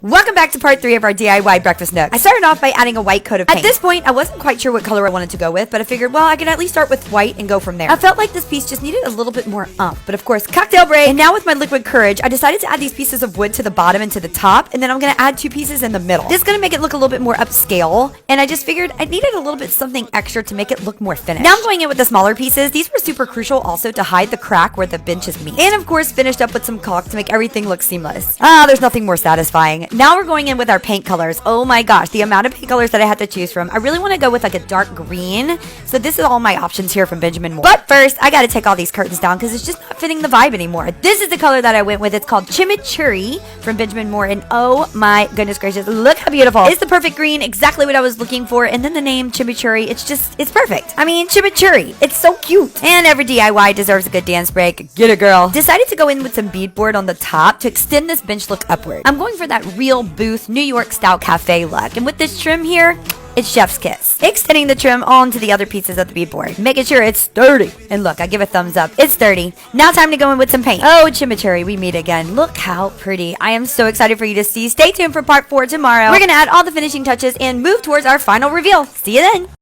Welcome back to part 3 of our DIY breakfast nook. I started off by adding a white coat of paint. At this point, I wasn't quite sure what color I wanted to go with, but I figured, well, I can at least start with white and go from there. I felt like this piece just needed a little bit more umph, but of course, cocktail break. And now with my liquid courage, I decided to add these pieces of wood to the bottom and to the top, and then I'm gonna add 2 pieces in the middle. This is gonna make it look a little bit more upscale, and I just figured I needed a little bit something extra to make it look more finished. Now I'm going in with the smaller pieces. These were super crucial also to hide the crack where the benches meet. And of course, finished up with some caulk to make everything look seamless. There's nothing more satisfying. Now we're going in with our paint colors. Oh my gosh, the amount of paint colors that I had to choose from. I really want to go with like a dark green. So this is all my options here from Benjamin Moore. But first, I got to take all these curtains down because it's just not fitting the vibe anymore. This is the color that I went with. It's called Chimichurri from Benjamin Moore. And oh my goodness gracious, look how beautiful. It's the perfect green, exactly what I was looking for. And then the name Chimichurri, it's perfect. I mean, Chimichurri, it's so cute. And every DIY deserves a good dance break. Get it, girl. Decided to go in with some beadboard on the top to extend this bench look upward. I'm going for that real booth New York style cafe look. And with this trim here, it's chef's kiss. Extending the trim onto the other pieces of the beadboard, making sure it's sturdy. And look, I give a thumbs up. It's sturdy. Now time to go in with some paint. Oh, Chimichurri, we meet again. Look how pretty. I am so excited for you to see. Stay tuned for part 4 tomorrow. We're gonna add all the finishing touches and move towards our final reveal. See you then.